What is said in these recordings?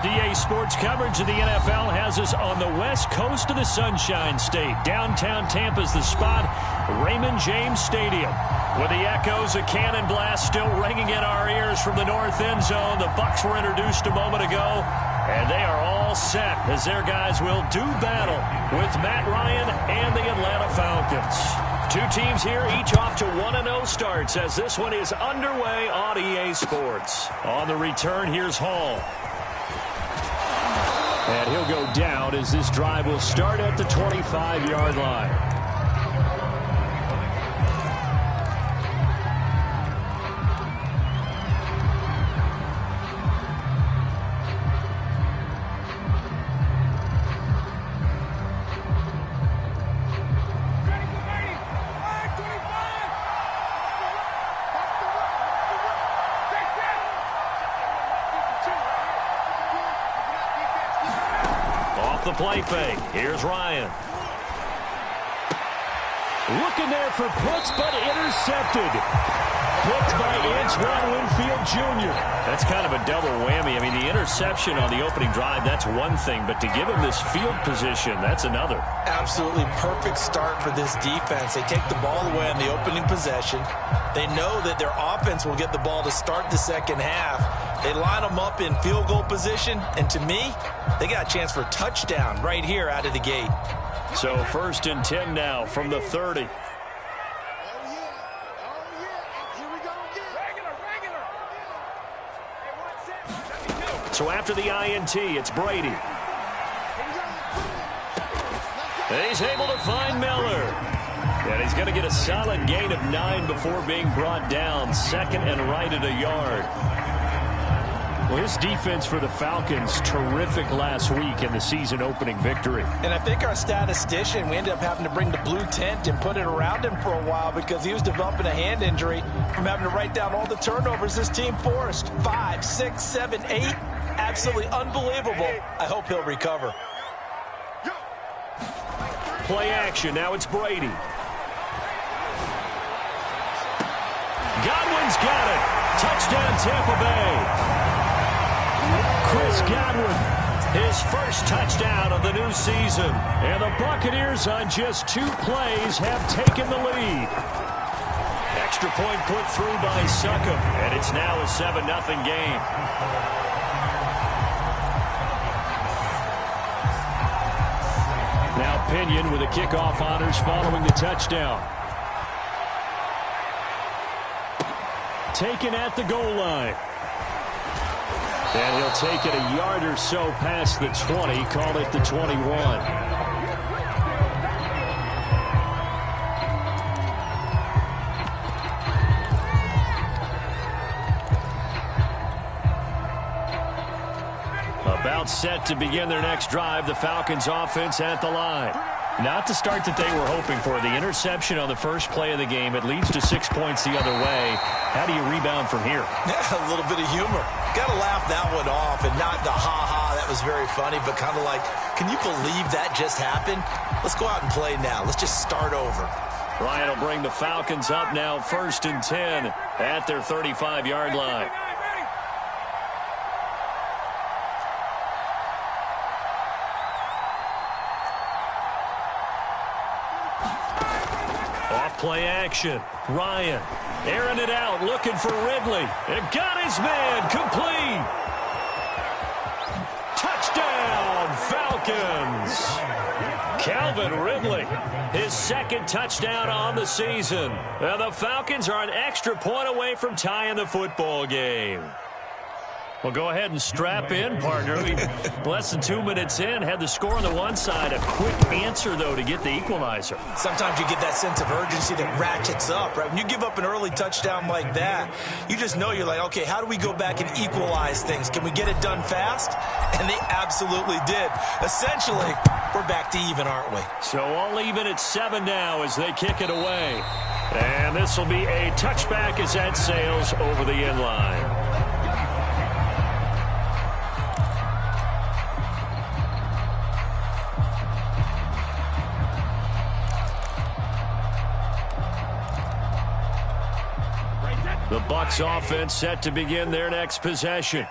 DA Sports coverage of the NFL has us on the west coast of the Sunshine State. Downtown Tampa's the spot, Raymond James Stadium. With the echoes of cannon blast still ringing in our ears from the north end zone, the Bucs were introduced a moment ago, and they are all set as their guys will do battle with Matt Ryan and the Atlanta Falcons. Two teams here, each off to 1-0 starts as this one is underway on EA Sports. On the return, here's Hall. And he'll go down as this drive will start at the 25-yard line. The play fake. Here's Ryan. Looking there for Pitts, but intercepted. Picked by Antoine Winfield Jr. That's kind of a double whammy. I mean, the interception on the opening drive, that's one thing, but to give him this field position, that's another. Absolutely perfect start for this defense. They take the ball away on the opening possession. They know that their offense will get the ball to start the second half. They line them up in field goal position, and to me, they got a chance for a touchdown right here out of the gate. So 1st and 10 now from the 30. So after the INT, it's Brady. He's able to find Miller. And he's going to get a solid gain of 9 before being brought down. 2nd and right at a yard. Well, this defense for the Falcons, terrific last week in the season-opening victory. And I think our statistician, we ended up having to bring the blue tent and put it around him for a while because he was developing a hand injury from having to write down all the turnovers this team forced. 5, 6, 7, 8. Absolutely unbelievable. I hope he'll recover. Play action. Now it's Brady. Godwin's got it. Touchdown, Tampa Bay. Chris Godwin, his first touchdown of the new season. And the Buccaneers on just 2 plays have taken the lead. Extra point put through by Succop, and it's now a 7-0 game. Now Pinion with the kickoff honors following the touchdown. Taken at the goal line. And he'll take it a yard or so past the 20, call it the 21. About set to begin their next drive, the Falcons offense at the line. Not the start that they were hoping for. The interception on the first play of the game, it leads to 6 points the other way. How do you rebound from here? A little bit of humor. Got to laugh that one off and not the ha-ha, that was very funny, but kind of like, can you believe that just happened? Let's go out and play now. Let's just start over. Ryan will bring the Falcons up now 1st and 10 at their 35-yard line. Play action. Ryan airing it out, looking for Ridley. And got his man, complete. Touchdown, Falcons. Calvin Ridley, his 2nd touchdown on the season. And the Falcons are an extra point away from tying the football game. Well, go ahead and strap in, partner. Less than 2 minutes in, had the score on the one side. A quick answer, though, to get the equalizer. Sometimes you get that sense of urgency that ratchets up, right? When you give up an early touchdown like that, you just know you're like, okay, how do we go back and equalize things? Can we get it done fast? And they absolutely did. Essentially, we're back to even, aren't we? So all even at 7 now as they kick it away. And this will be a touchback as that sails over the end line. The Bucs offense set to begin their next possession.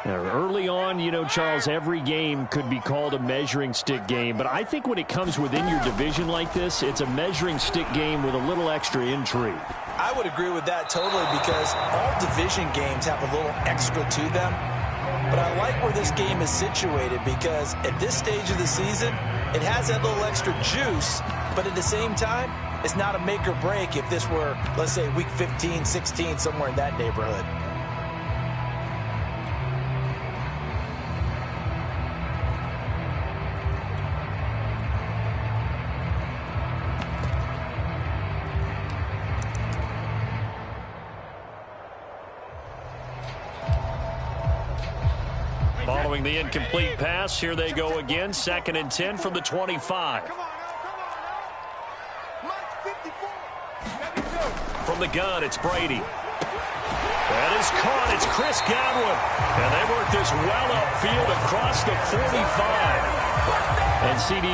Early on, you know, Charles, every game could be called a measuring stick game. But I think when it comes within your division like this, it's a measuring stick game with a little extra intrigue. I would agree with that totally because all division games have a little extra to them. But I like where this game is situated because at this stage of the season, it has that little extra juice. But at the same time, it's not a make or break if this were, let's say, week 15, 16, somewhere in that neighborhood. Following the incomplete pass, here they go again. 2nd and 10 from the 25. From the gun, it's Brady. That is caught. It's Chris Godwin. And they work this well upfield across the 45. And, CD,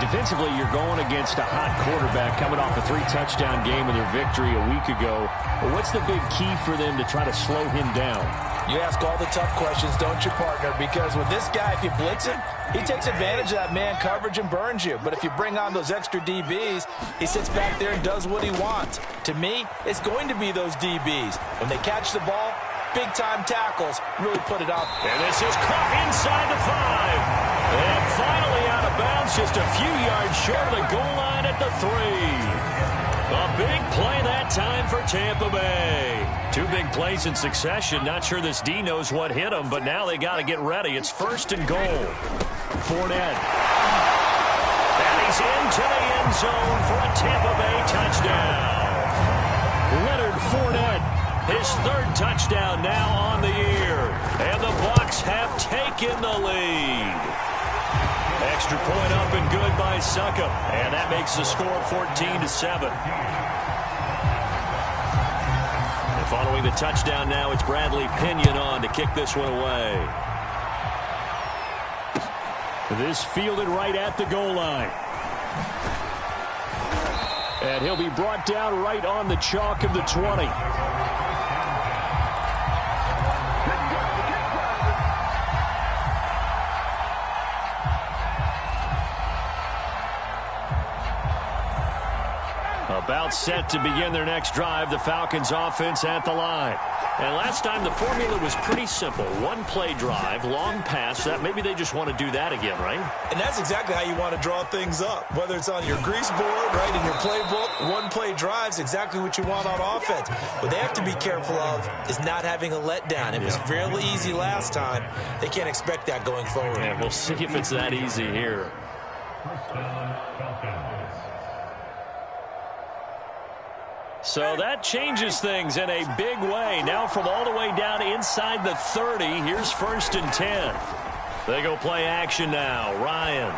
defensively, you're going against a hot quarterback coming off a 3-touchdown game in their victory a week ago. But what's the big key for them to try to slow him down? You ask all the tough questions, don't you, partner? Because with this guy, if you blitz him, he takes advantage of that man coverage and burns you. But if you bring on those extra DBs, he sits back there and does what he wants. To me, it's going to be those DBs. When they catch the ball, big-time tackles really put it up. And this is caught inside the 5. And finally out of bounds, just a few yards short of the goal line at the 3. A big play that time for Tampa Bay. 2 big plays in succession. Not sure this D knows what hit him, but now they got to get ready. It's 1st and goal. Fournette. And he's into the end zone for a Tampa Bay touchdown. Leonard Fournette, his 3rd touchdown now on the year. And the Bucs have taken the lead. Extra point up and good by Succop. And that makes the score 14-7. And following the touchdown now, it's Bradley Pinion on to kick this one away. This fielded right at the goal line. And he'll be brought down right on the chalk of the 20. About set to begin their next drive, the Falcons offense at the line. And last time the formula was pretty simple. 1-play drive, long pass. That maybe they just want to do that again, right? And that's exactly how you want to draw things up. Whether it's on your grease board, right, in your playbook, 1-play drive's exactly what you want on offense. What they have to be careful of is not having a letdown. It was fairly easy last time. They can't expect that going forward. Yeah, we'll see if it's that easy here. So that changes things in a big way. Now from all the way down inside the 30, here's 1st and 10. They go play action now. Ryan,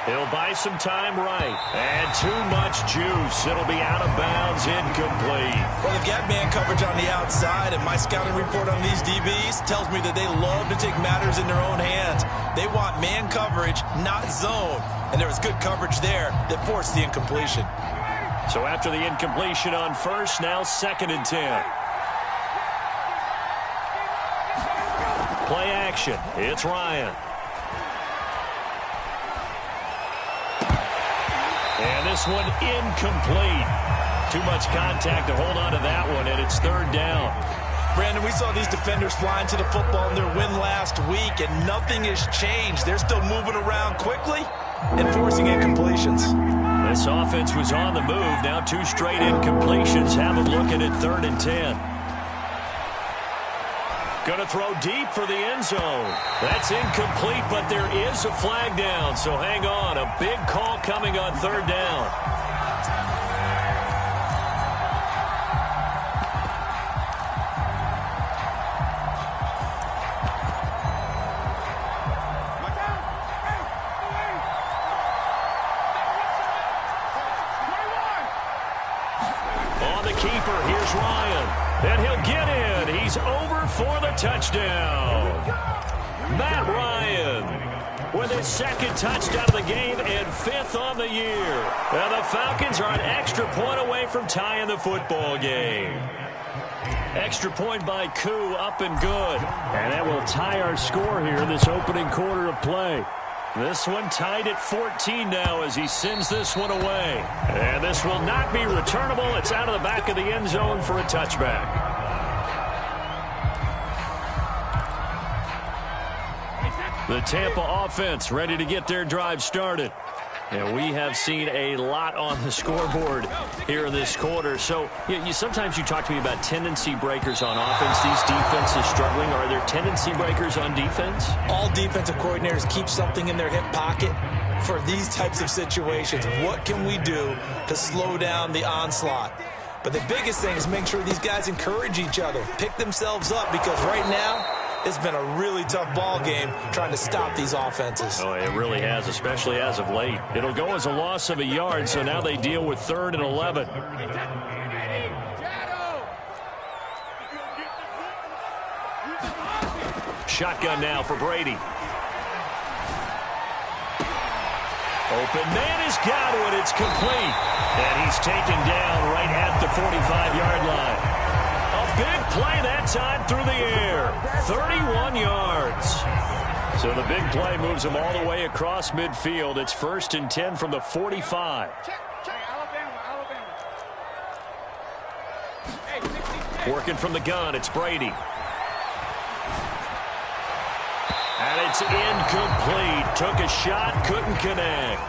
he'll buy some time right. And too much juice. It'll be out of bounds, incomplete. Well, they've got man coverage on the outside, and my scouting report on these DBs tells me that they love to take matters in their own hands. They want man coverage, not zone. And there was good coverage there that forced the incompletion. So after the incompletion on 1st, now 2nd and 10. Play action. It's Ryan. And this one incomplete. Too much contact to hold on to that one, and it's 3rd down. Brandon, we saw these defenders flying to the football in their win last week, and nothing has changed. They're still moving around quickly and forcing incompletions. This offense was on the move. Now 2 straight incompletions. Have them looking at 3rd and 10. Going to throw deep for the end zone. That's incomplete, but there is a flag down. So hang on. A big call coming on 3rd down. Keeper, here's Ryan, and he'll get in. He's over for the touchdown. Matt Ryan with his 2nd touchdown of the game and 5th on the year. Now the Falcons are an extra point away from tying the football game. Extra point by Koo, up and good. And that will tie our score here in this opening quarter of play. This one tied at 14 now as he sends this one away. And this will not be returnable. It's out of the back of the end zone for a touchback. The Tampa offense ready to get their drive started. And we have seen a lot on the scoreboard here in this quarter. So sometimes you talk to me about tendency breakers on offense. These defenses struggling. Are there tendency breakers on defense? All defensive coordinators keep something in their hip pocket for these types of situations. What can we do to slow down the onslaught? But the biggest thing is make sure these guys encourage each other, pick themselves up, because right now it's been a really tough ball game trying to stop these offenses. Oh, it really has, especially as of late. It'll go as a loss of a yard, so now they deal with 3rd and 11. Shotgun now for Brady. Open man has got it. It's complete. And he's taken down right at the 45-yard line. A big play that time through the air. 31 yards. So the big play moves him all the way across midfield. It's 1st and 10 from the 45. Working from the gun, it's Brady. And it's incomplete. Took a shot, couldn't connect.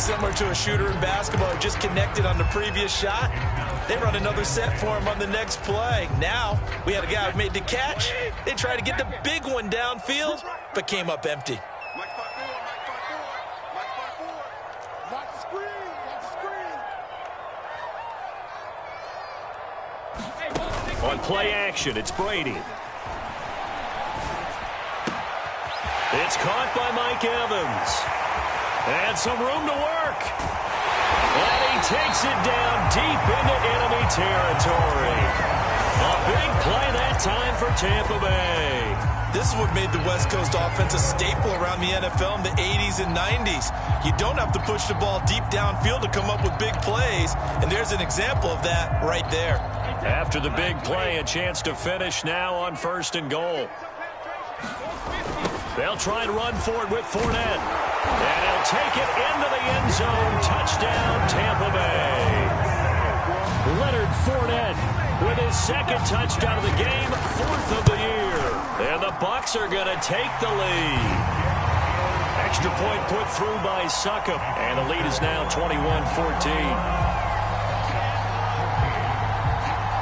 Similar to a shooter in basketball, just connected on the previous shot. They run another set for him on the next play. Now, we had a guy who made the catch. They tried to get the big one downfield, but came up empty. On play action, it's Brady. It's caught by Mike Evans. And some room to work. And he takes it down deep into enemy territory. A big play that time for Tampa Bay. This is what made the West Coast offense a staple around the NFL in the 80s and 90s. You don't have to push the ball deep downfield to come up with big plays, and there's an example of that right there. After the big play, a chance to finish now on 1st and goal. They'll try and run for it with Fournette. And he'll take it into the end zone. Touchdown, Tampa Bay. Leonard Fournette with his 2nd touchdown of the game, 4th of the year. And the Bucs are going to take the lead. Extra point put through by Succop. And the lead is now 21-14.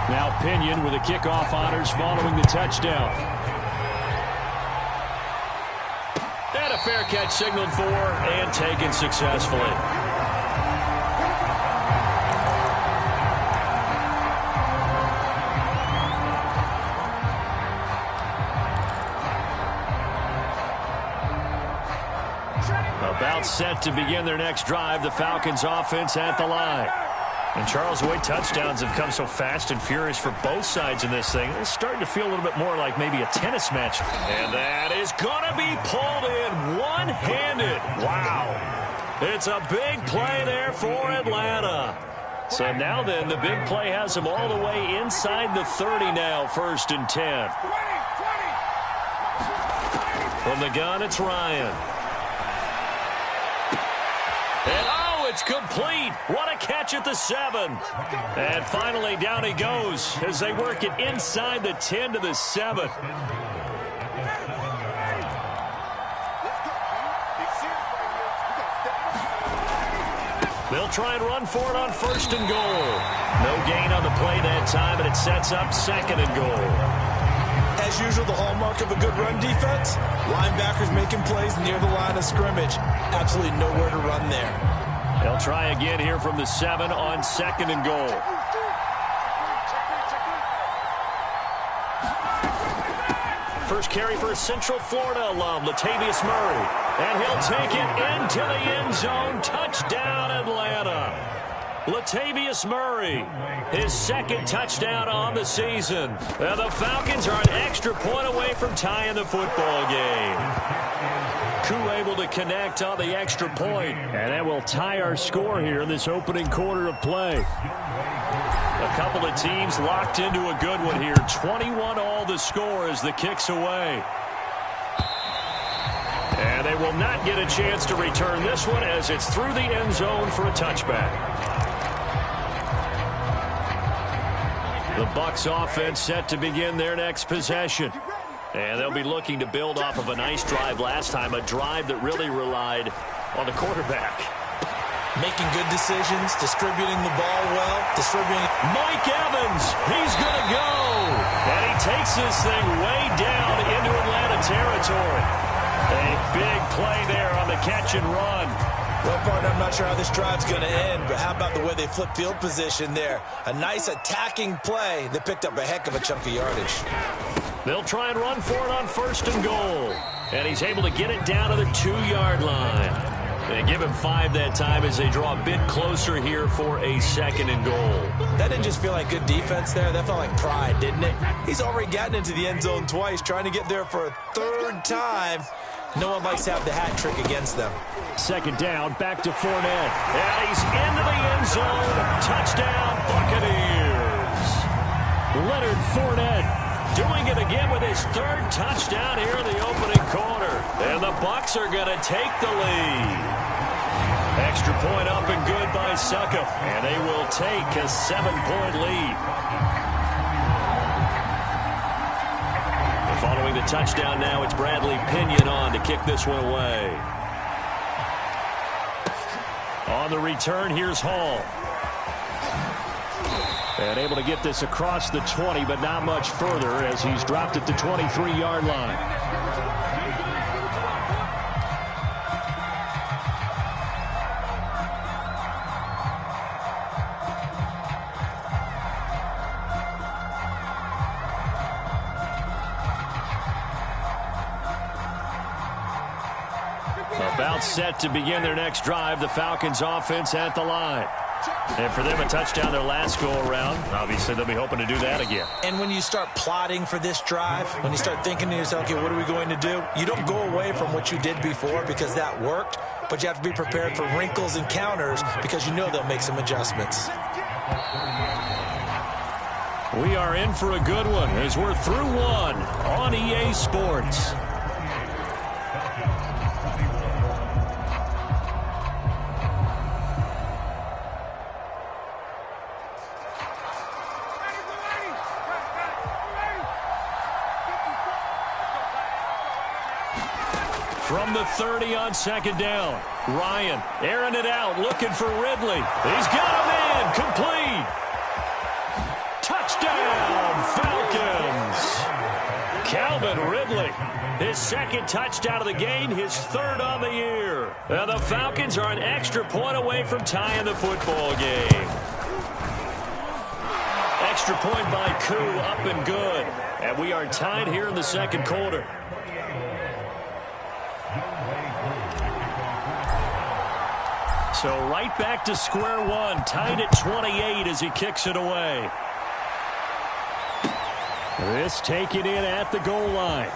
Now Pinion with the kickoff honors following the touchdown. And a fair catch signaled for and taken successfully. About set to begin their next drive, the Falcons offense at the line. And Charles, the way touchdowns have come so fast and furious for both sides in this thing, it's starting to feel a little bit more like maybe a tennis match. And that is going to be pulled in one-handed. Wow. It's a big play there for Atlanta. So now then, the big play has them all the way inside the 30 now, 1st and 10. From the gun, it's Ryan. And it's complete. What a catch at the 7. And finally down he goes as they work it inside the 10 to the 7. They'll try and run for it on 1st and goal. No gain on the play that time, and it sets up 2nd and goal. As usual, the hallmark of a good run defense, linebackers making plays near the line of scrimmage. Absolutely nowhere to run there. They'll try again here from the 7 on 2nd and goal. First carry for a Central Florida alum, Latavius Murray. And he'll take it into the end zone. Touchdown, Atlanta. Latavius Murray, his 2nd touchdown on the season. And the Falcons are an extra point away from tying the football game. Koo able to connect on the extra point. And that will tie our score here in this opening quarter of play. A couple of teams locked into a good one here. 21-all the score as the kick's away. And they will not get a chance to return this one as it's through the end zone for a touchback. The Bucs offense set to begin their next possession. And they'll be looking to build off of a nice drive last time, a drive that really relied on the quarterback. Making good decisions, distributing the ball well, Mike Evans, he's going to go. And he takes this thing way down into Atlanta territory. A big play there on the catch and run. Well, partner, I'm not sure how this drive's going to end, but how about the way they flip field position there? A nice attacking play that picked up a heck of a chunk of yardage. They'll try and run for it on 1st and goal. And he's able to get it down to the 2-yard line. They give him 5 that time as they draw a bit closer here for a 2nd and goal. That didn't just feel like good defense there. That felt like pride, didn't it? He's already gotten into the end zone twice, trying to get there for a 3rd time. No one likes to have the hat trick against them. 2nd down, back to Fournette. And he's into the end zone. Touchdown, Buccaneers. Leonard Fournette doing it again with his 3rd touchdown here in the opening quarter. And the Bucs are going to take the lead. Extra point up and good by Succop. And they will take a 7-point lead. Following the touchdown now, it's Bradley Pinion on to kick this one away. On the return, here's Hall. And able to get this across the 20, but not much further as he's dropped at the 23-yard line. About set to begin their next drive, the Falcons offense at the line. And for them, a touchdown their last go-around. Obviously, they'll be hoping to do that again. And when you start plotting for this drive, when you start thinking to yourself, okay, what are we going to do? You don't go away from what you did before because that worked, but you have to be prepared for wrinkles and counters because you know they'll make some adjustments. We are in for a good one as we're through one on EA Sports. From the 30 on 2nd down. Ryan airing it out, looking for Ridley. He's got him in, complete. Touchdown, Falcons. Calvin Ridley, his 2nd touchdown of the game, his 3rd on the year. And the Falcons are an extra point away from tying the football game. Extra point by Koo, up and good. And we are tied here in the 2nd quarter. So right back to square one, tied at 28 as he kicks it away. This taken in at the goal line.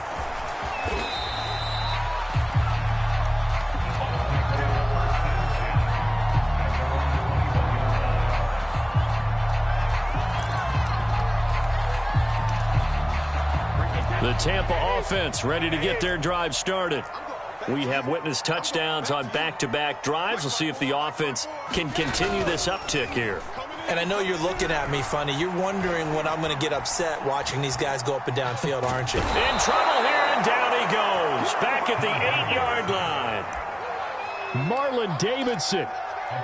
The Tampa offense ready to get their drive started. We have witnessed touchdowns on back-to-back drives. We'll see if the offense can continue this uptick here. And I know you're looking at me funny. You're wondering when I'm going to get upset watching these guys go up and down field, aren't you? In trouble here, and down he goes. Back at the 8-yard line. Marlon Davidson.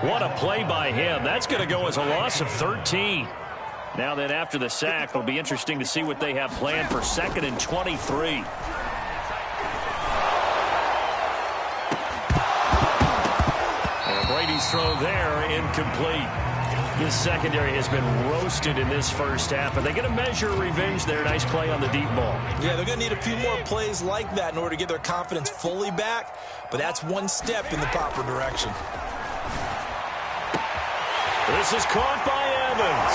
What a play by him. That's going to go as a loss of 13. Now then, after the sack, it'll be interesting to see what they have planned for 2nd and 23. Throw there, incomplete. This secondary has been roasted in this first half, but they get a measure of revenge there. Nice play on the deep ball. Yeah, they're going to need a few more plays like that in order to get their confidence fully back, but that's one step in the proper direction. This is caught by Evans.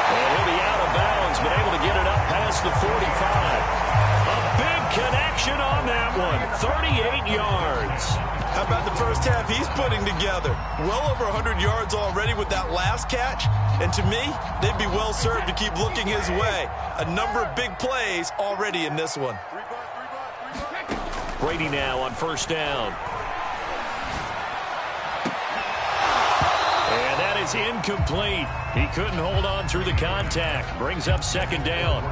And he'll be out of bounds, but able to get it up past the 45. A big connection on that one. 38 yards. How How about the first half he's putting together? Well over 100 yards already with that last catch. And to me, they'd be well served to keep looking his way. A number of big plays already in this one. Brady now on first down. And that is incomplete. He couldn't hold on through the contact. Brings up second down.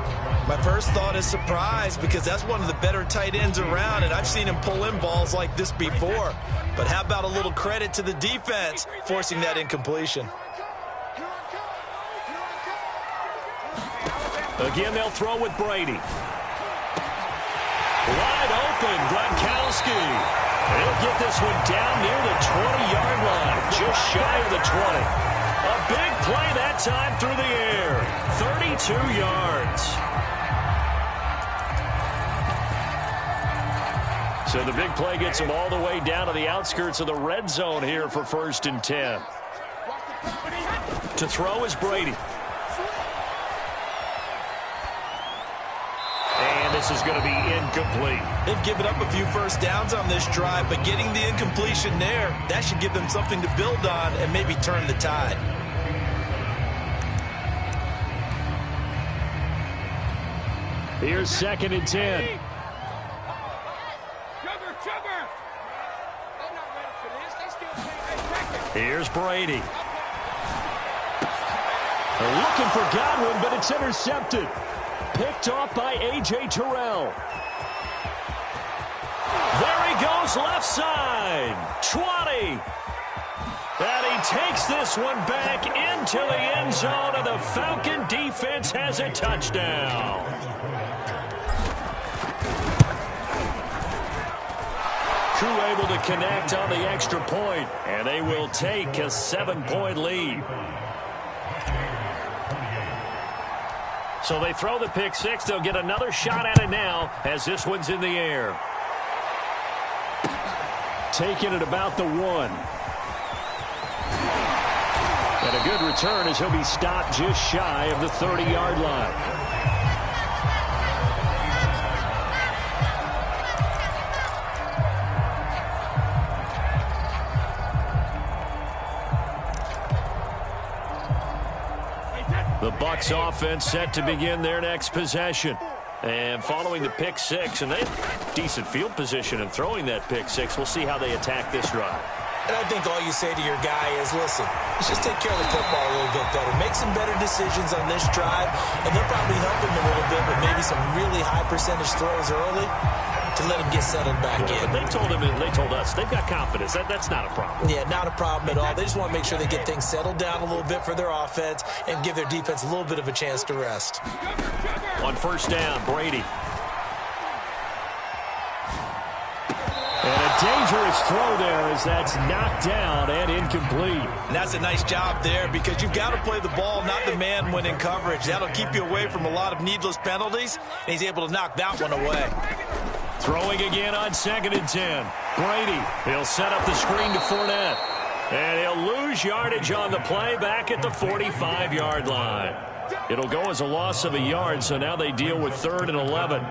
My first thought is surprise because that's one of the better tight ends around, and I've seen him pull in balls like this before. But how about a little credit to the defense forcing that incompletion? Again, they'll throw with Brady. Wide open, Gronkowski. He'll get this one down near the 20-yard line, just shy of the 20. A big play that time through the air. 32 yards. So the big play gets him all the way down to the outskirts of the red zone here for 1st and 10. To throw is Brady. And this is going to be incomplete. They've given up a few first downs on this drive, but getting the incompletion there, that should give them something to build on and maybe turn the tide. Here's 2nd and 10. Here's Brady. They're looking for Godwin, but it's intercepted. Picked off by A.J. Terrell. There he goes, left side. 20. And he takes this one back into the end zone, and the Falcon defense has a touchdown. Crew able to connect on the extra point, and they will take a 7-point lead. So they throw the pick six. They'll get another shot at it now as this one's in the air. Taking it about the 1. And a good return as he'll be stopped just shy of the 30-yard line. The Bucs offense set to begin their next possession. And following the pick six, and they have decent field position in throwing that pick six. We'll see how they attack this drive. And I think all you say to your guy is, listen, let's just take care of the football a little bit better. Make some better decisions on this drive, and they'll probably help him a little bit with maybe some really high percentage throws early to let him get settled back in. They told him, and they told us, they've got confidence. That's not a problem. Yeah, not a problem at all. They just want to make sure they get things settled down a little bit for their offense and give their defense a little bit of a chance to rest. On first down, Brady. And a dangerous throw there as that's knocked down and incomplete. And that's a nice job there because you've got to play the ball, not the man when in coverage. That'll keep you away from a lot of needless penalties, and he's able to knock that one away. Throwing again on 2nd and 10. Brady, he'll set up the screen to Fournette. And he'll lose yardage on the play back at the 45-yard line. It'll go as a loss of a yard, so now they deal with 3rd and 11.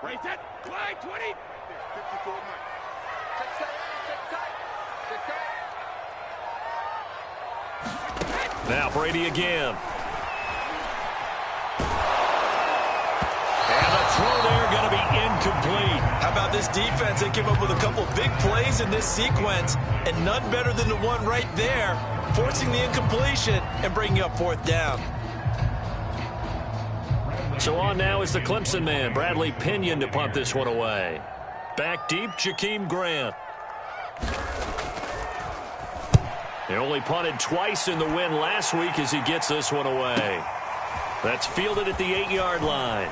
Right set, flag 20. 54 Mike. Now Brady again. And the throw there going to be incomplete. How about this defense? They came up with a couple of big plays in this sequence, and none better than the one right there, forcing the incompletion and bringing up 4th down. So on now is the Clemson man, Bradley Pinion, to punt this one away. Back deep, Jakeem Grant. He only punted twice in the win last week as he gets this one away. That's fielded at the 8-yard line.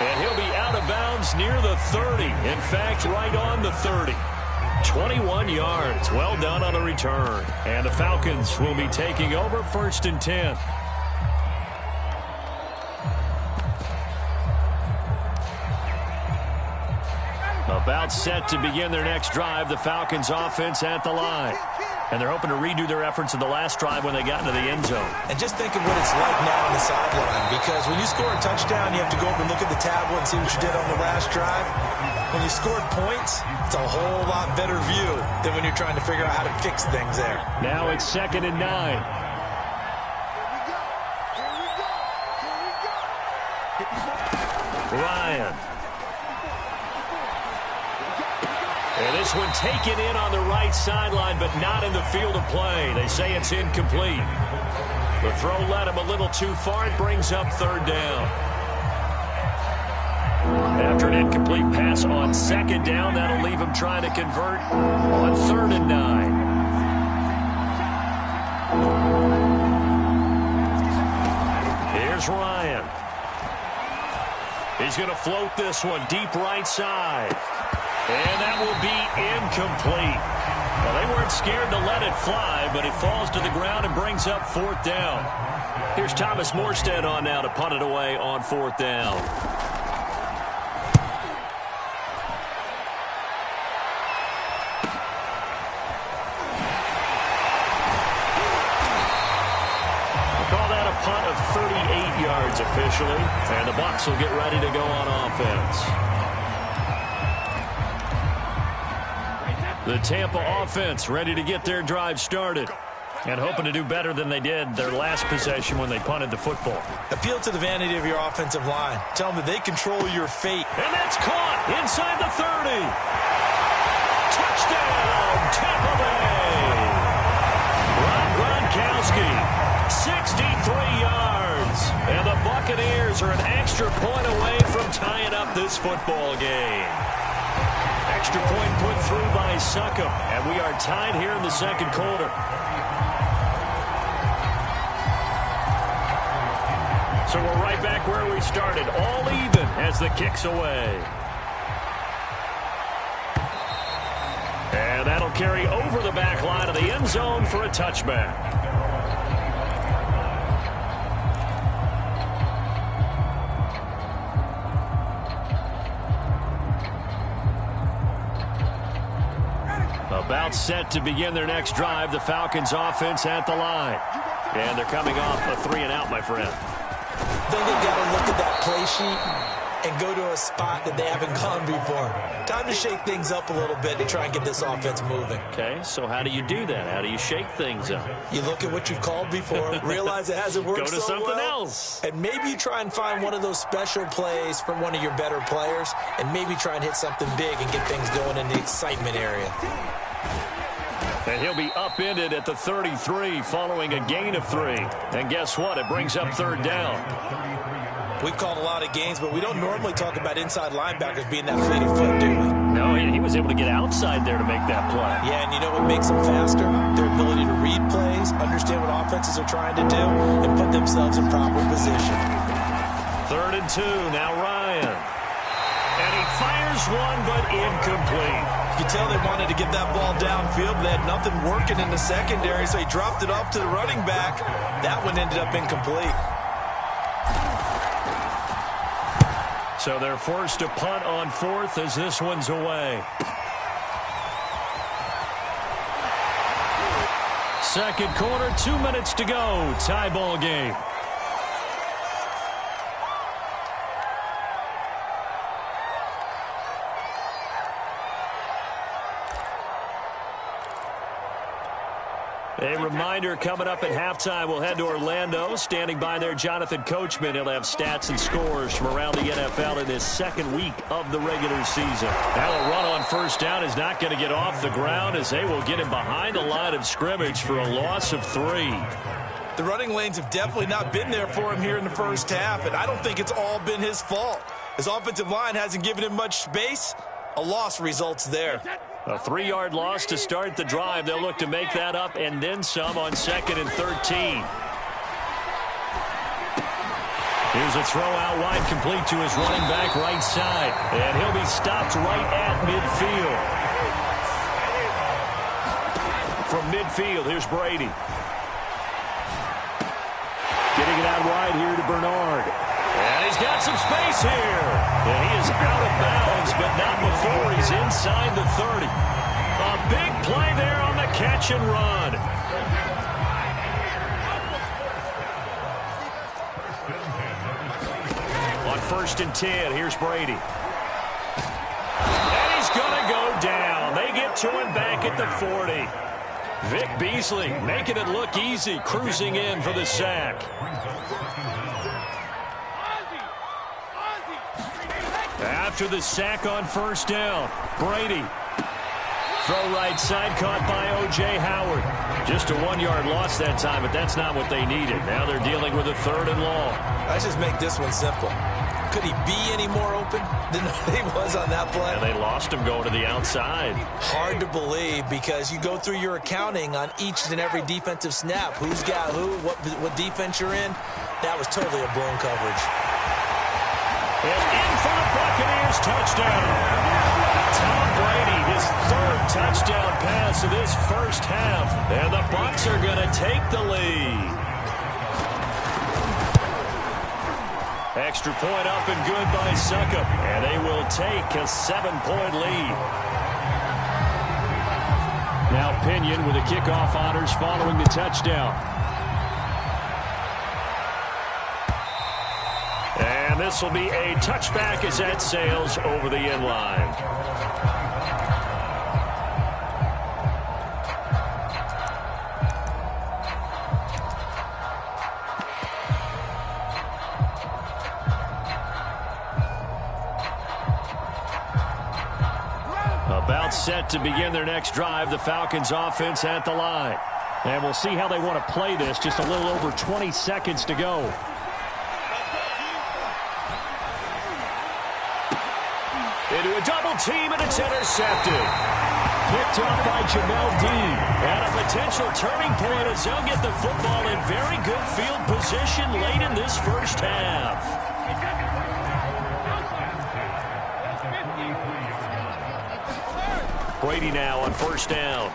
And he'll be out of bounds near the 30. In fact, right on the 30. 21 yards. Well done on the return. And the Falcons will be taking over 1st and 10. About set to begin their next drive, the Falcons offense at the line. And they're hoping to redo their efforts in the last drive when they got into the end zone. And just think of what it's like now on the sideline, because when you score a touchdown, you have to go over and look at the tablet and see what you did on the last drive. When you scored points, it's a whole lot better view than when you're trying to figure out how to fix things there. Now it's 2nd and 9. Ryan. And this one taken in on the right sideline, but not in the field of play. They say it's incomplete. The throw led him a little too far. It brings up 3rd down. After an incomplete pass on 2nd down, that'll leave him trying to convert on 3rd and 9. Here's Ryan. He's going to float this one deep right side. And that will be incomplete. Well, they weren't scared to let it fly, but it falls to the ground and brings up 4th down. Here's Thomas Morstead on now to punt it away on 4th down. We'll call that a punt of 38 yards officially, and the Bucs will get ready to go on offense. The Tampa offense ready to get their drive started and hoping to do better than they did their last possession when they punted the football. Appeal to the vanity of your offensive line. Tell them that they control your fate. And that's caught inside the 30. Touchdown, Tampa Bay. Rob Gronkowski, 63 yards. And the Buccaneers are an extra point away from tying up this football game. Extra point put through by Succop, and we are tied here in the 2nd quarter. So we're right back where we started, all even as the kick's away. And that'll carry over the back line of the end zone for a touchback. About set to begin their next drive, the Falcons offense at the line. And they're coming off a 3-and-out, my friend. Then they've got to look at that play sheet and go to a spot that they haven't gone before. Time to shake things up a little bit to try and get this offense moving. Okay, so how do you do that? How do you shake things up? You look at what you've called before, realize it hasn't worked so well. Go to something else. And maybe you try and find one of those special plays from one of your better players, and maybe try and hit something big and get things going in the excitement area. And he'll be upended at the 33 following a gain of 3. And guess what? It brings up 3rd down. We've called a lot of games, but we don't normally talk about inside linebackers being that fleet of foot, do we? No, he was able to get outside there to make that play. Yeah, and you know what makes them faster? Their ability to read plays, understand what offenses are trying to do, and put themselves in proper position. 3rd and 2, now Ryan. And he fires one, but incomplete. You can tell they wanted to get that ball downfield, but they had nothing working in the secondary, so he dropped it off to the running back. That one ended up incomplete. So they're forced to punt on 4th as this one's away. 2nd quarter, 2 minutes to go. Tie ball game. A reminder coming up at halftime, we'll head to Orlando. Standing by there, Jonathan Coachman. He'll have stats and scores from around the NFL in this 2nd week of the regular season. Now a run on 1st down is not going to get off the ground as they will get him behind the line of scrimmage for a loss of 3. The running lanes have definitely not been there for him here in the 1st half, and I don't think it's all been his fault. His offensive line hasn't given him much space. A loss results there. A 3-yard loss to start the drive. They'll look to make that up and then some on 2nd and 13. Here's a throw out wide, complete to his running back right side. And he'll be stopped right at midfield. midfield. Here's Brady. Getting it out wide here to Bernard. And he's got some space here. And he is out of bounds, but not before he's inside the 30. A big play there on the catch and run. On 1st and 10, here's Brady. And he's going to go down. They get to him back at the 40. Vic Beasley making it look easy, cruising in for the sack. After the sack on 1st down, Brady. Throw right side, caught by O.J. Howard. Just a 1-yard loss that time, but that's not what they needed. Now they're dealing with a 3rd and long. Let's just make this one simple. Could he be any more open than he was on that play? And they lost him going to the outside. Hard to believe because you go through your accounting on each and every defensive snap. Who's got who, what defense you're in. That was totally a blown coverage. And in for the Buccaneers touchdown. Tom Brady, his 3rd touchdown pass of this first half. And the Bucs are going to take the lead. Extra point up and good by Succop. And they will take a 7-point lead. Now Pinion with the kickoff honors following the touchdown. And this will be a touchback as that sails over the end line. About set to begin their next drive, the Falcons offense at the line. And we'll see how they want to play this. Just a little over 20 seconds to go. Into a double team, and it's intercepted. Picked up by Jamel Dean. And a potential turning point as they'll get the football in very good field position late in this first half. Brady now on 1st down.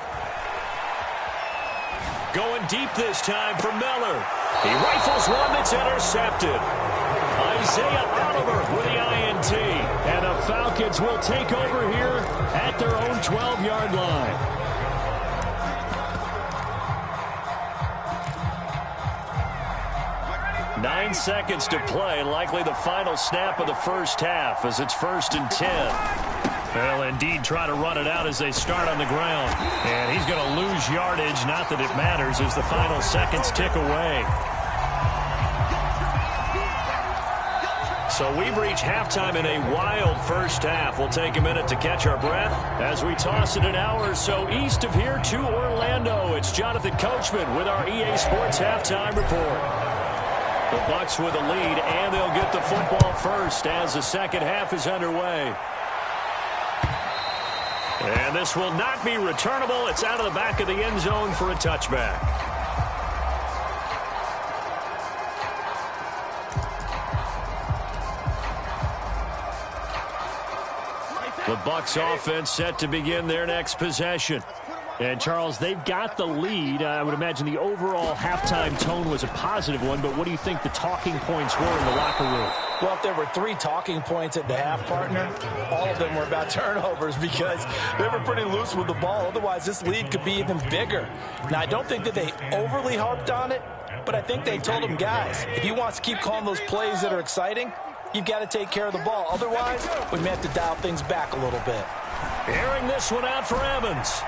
Going deep this time for Miller. He rifles one that's intercepted. Isaiah Oliver with the INT. And the Falcons will take over here at their own 12-yard line. Nine seconds to play, likely the final snap of the first half as it's 1st and 10. Well, indeed, try to run it out as they start on the ground. And he's going to lose yardage, not that it matters, as the final seconds tick away. So we've reached halftime in a wild first half. We'll take a minute to catch our breath as we toss it an hour or so east of here to Orlando. It's Jonathan Coachman with our EA Sports Halftime Report. The Bucs with a lead, and they'll get the football first as the second half is underway. And this will not be returnable. It's out of the back of the end zone for a touchback. The Bucs offense set to begin their next possession. And, Charles, they've got the lead. I would imagine the overall halftime tone was a positive one, but what do you think the talking points were in the locker room? Well, if there were 3 talking points at the half, partner, all of them were about turnovers because they were pretty loose with the ball. Otherwise, this lead could be even bigger. Now, I don't think that they overly harped on it, but I think they told them, guys, if you want to keep calling those plays that are exciting, you've got to take care of the ball. Otherwise, we may have to dial things back a little bit. Airing this one out for Evans.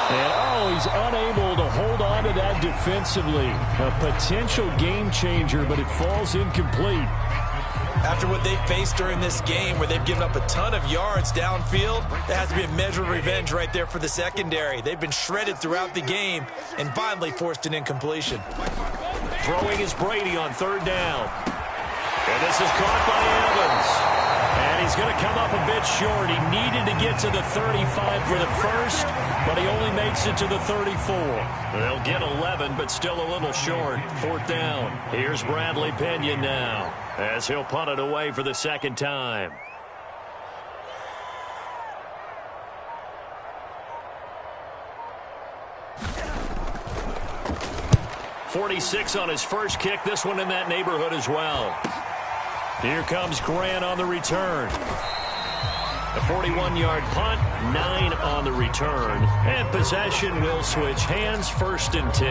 And, he's unable to hold on to that defensively. A potential game changer, but it falls incomplete. After what they faced during this game where they've given up a ton of yards downfield, there has to be a measure of revenge right there for the secondary. They've been shredded throughout the game and finally forced an incompletion. Throwing is Brady on 3rd down. And this is caught by Evans. And he's going to come up a bit short. He needed to get to the 35 for the first, but he only makes it to the 34. They'll get 11, but still a little short. 4th down. Here's Bradley Pinion now as he'll punt it away for the second time. 46 on his first kick. This one in that neighborhood as well. Here comes Grant on the return. A 41-yard punt, 9 on the return. And possession will switch hands, 1st and 10.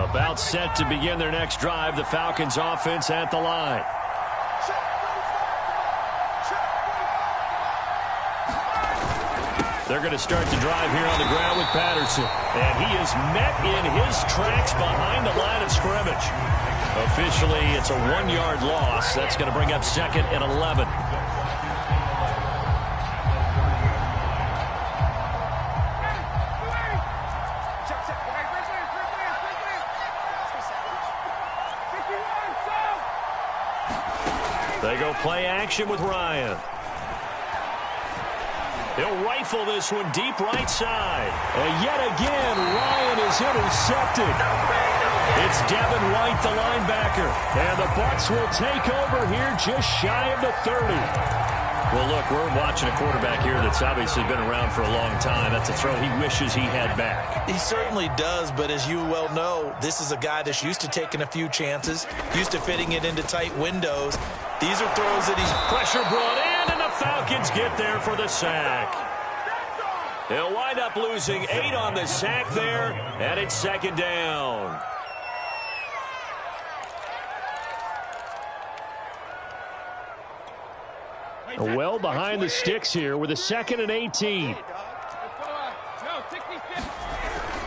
About set to begin their next drive. The Falcons offense at the line. They're going to start the drive here on the ground with Patterson. And he is met in his tracks behind the line of scrimmage. Officially, it's a 1-yard loss. That's going to bring up 2nd and 11. They go play action with Ryan. He'll rifle this one deep right side. And yet again, Ryan is intercepted. It's Devin White, the linebacker. And the Bucs will take over here just shy of the 30. Well, look, we're watching a quarterback here that's obviously been around for a long time. That's a throw he wishes he had back. He certainly does, but as you well know, this is a guy that's used to taking a few chances, used to fitting it into tight windows. These are throws that he's... Pressure brought in, and the Falcons get there for the sack. He'll wind up losing 8 on the sack there, and it's 2nd down. Well behind the sticks here with a 2nd and 18.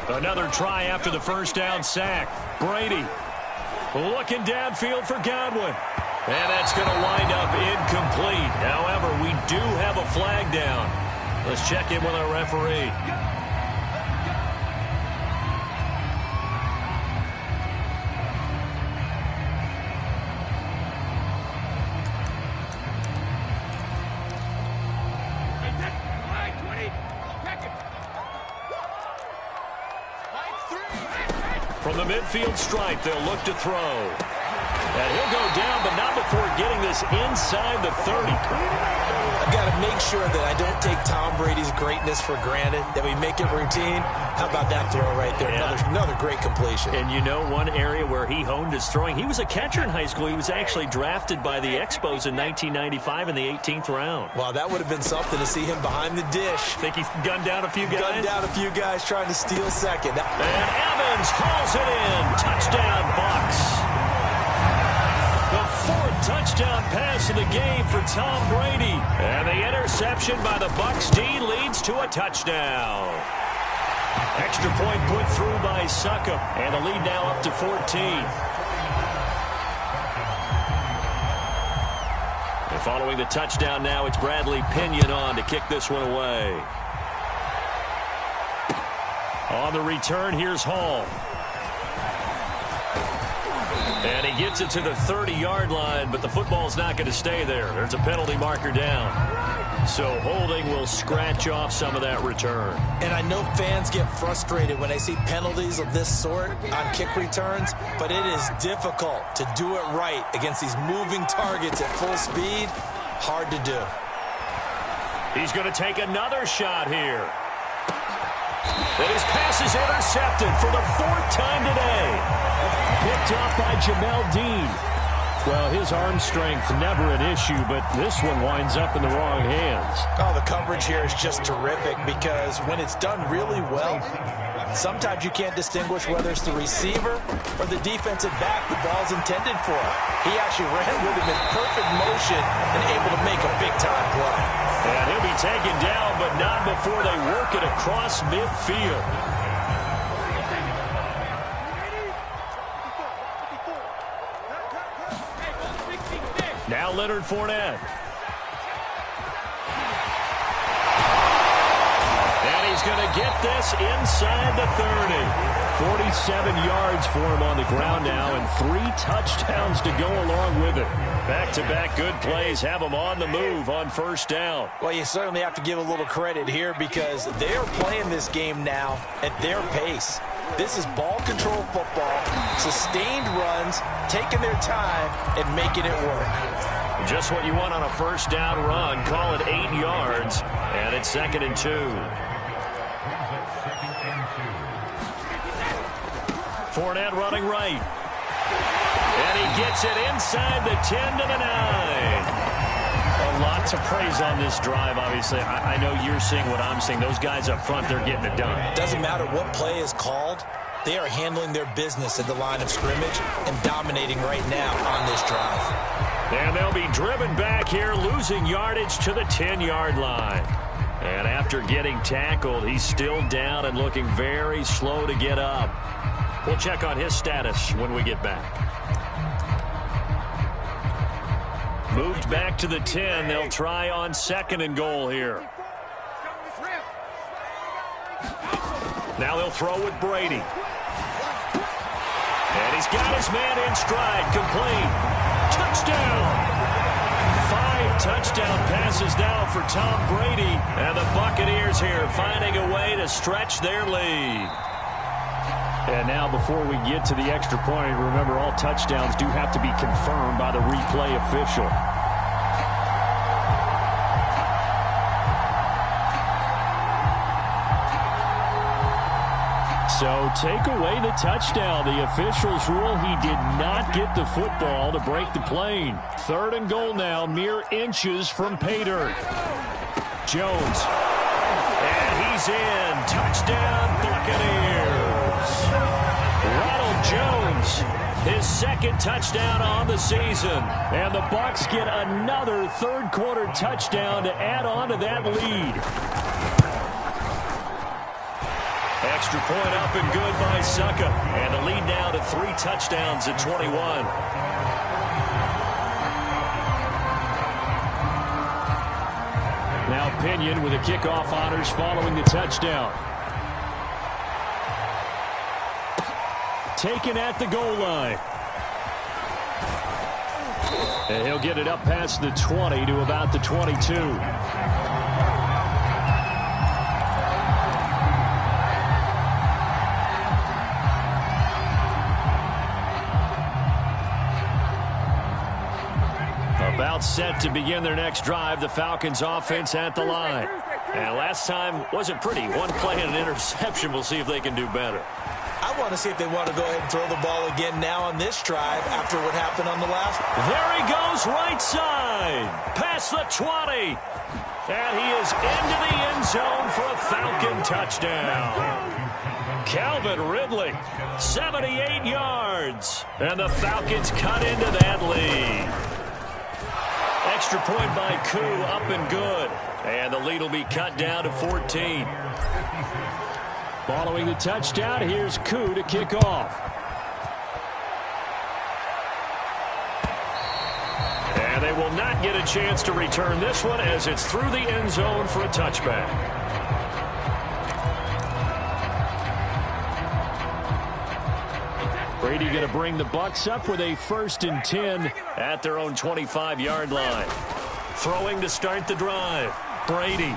Another try after the first down sack. Brady looking downfield for Godwin. And that's going to wind up incomplete. However, we do have a flag down. Let's check in with our referee. From the midfield stripe, they'll look to throw. And he'll go down, but not before getting this inside the 30. I've got to make sure that I don't take Tom Brady's greatness for granted, that we make it routine. How about that throw right there? Yeah. Another great completion. And you know one area where he honed his throwing, he was a catcher in high school. He was actually drafted by the Expos in 1995 in the 18th round. Wow, that would have been something to see him behind the dish. Think he's gunned down a few guys? Gunned down a few guys trying to steal second. And Evans hauls it in. Touchdown, Bucs. The 4th touchdown pass of the game for Tom Brady. And the interception by the Bucs D leads to a touchdown. Extra point put through by Succop. And the lead now up to 14. And following the touchdown now, it's Bradley Pinion on to kick this one away. On the return, here's Hall. And he gets it to the 30-yard line, but the football's not going to stay there. There's a penalty marker down. So holding will scratch off some of that return. And I know fans get frustrated when they see penalties of this sort on kick returns, but it is difficult to do it right against these moving targets at full speed. Hard to do. He's going to take another shot here. And his pass is intercepted for the 4th time today. Picked off by Jamel Dean. Well, his arm strength never an issue, but this one winds up in the wrong hands. Oh, the coverage here is just terrific because when it's done really well, sometimes you can't distinguish whether it's the receiver or the defensive back the ball's intended for. He actually ran with him in perfect motion and able to make a big-time play. And he'll be taken down, but not before they work it across midfield. Now Leonard Fournette. And he's going to get this inside the 30. 47 yards for him on the ground now and 3 touchdowns to go along with it. Back-to-back good plays have him on the move on 1st down. Well, you certainly have to give a little credit here because they're playing this game now at their pace. This is ball control football, sustained runs, taking their time, and making it work. Just what you want on a 1st down run. Call it 8 yards. And it's 2nd and 2. Fournette running right. And he gets it inside the 10 to the 9. A lot to praise on this drive, obviously. I know you're seeing what I'm seeing. Those guys up front, they're getting it done. Doesn't matter what play is called. They are handling their business at the line of scrimmage and dominating right now on this drive. And they'll be driven back here, losing yardage to the 10-yard line. And after getting tackled, he's still down and looking very slow to get up. We'll check on his status when we get back. Moved back to the 10. They'll try on 2nd and goal here. Now they'll throw with Brady. And he's got his man in stride. Complete. Touchdown. 5 touchdown passes now for Tom Brady. And the Buccaneers here finding a way to stretch their lead. And now before we get to the extra point, remember all touchdowns do have to be confirmed by the replay official. So take away the touchdown. The officials rule he did not get the football to break the plane. 3rd and goal now, mere inches from pay dirt. Jones. And he's in. Touchdown, Buccaneers. Ronald Jones, his 2nd touchdown on the season. And the Bucs get another 3rd-quarter touchdown to add on to that lead. Extra point up and good by Succa. And the lead now to 3 touchdowns at 21. Now Pinion with the kickoff honors following the touchdown. Taken at the goal line. And he'll get it up past the 20 to about the 22. About set to begin their next drive. The Falcons offense at the line. And last time wasn't pretty. One play and an interception. We'll see if they can do better. I want to see if they want to go ahead and throw the ball again now on this drive after what happened on the last. There he goes, right side. Past the 20. And he is into the end zone for a Falcon touchdown. Calvin Ridley, 78 yards. And the Falcons cut into that lead. Extra point by Koo, up and good. And the lead will be cut down to 14. Following the touchdown, here's Koo to kick off. And they will not get a chance to return this one as it's through the end zone for a touchback. Brady going to bring the Bucs up with a 1st and 10 at their own 25-yard line. Throwing to start the drive. Brady.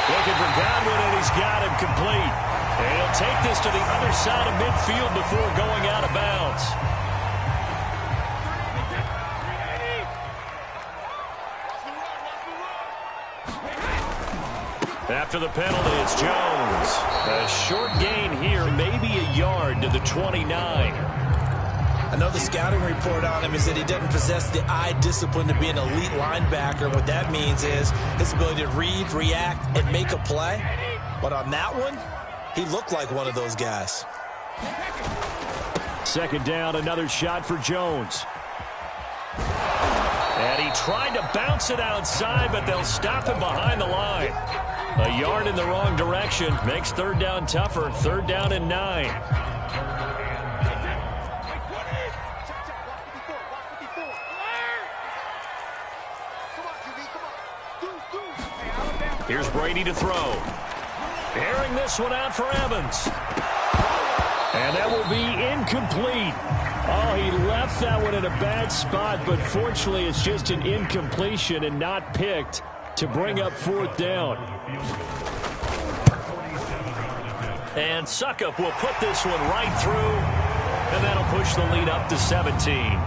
Looking for Godwin, and he's got him complete. And he'll take this to the other side of midfield before going out of bounds. After the penalty, it's Jones. A short gain here, maybe a yard to the 29. I know the scouting report on him is that he doesn't possess the eye discipline to be an elite linebacker. What that means is his ability to read, react, and make a play. But on that one, he looked like one of those guys. 2nd down, another shot for Jones. And he tried to bounce it outside, but they'll stop him behind the line. A yard in the wrong direction makes 3rd down tougher. 3rd down and 9. Here's Brady to throw. Airing this one out for Evans. And that will be incomplete. Oh, he left that one in a bad spot, but fortunately it's just an incompletion and not picked to bring up 4th down. And Suckup will put this one right through, and that'll push the lead up to 17.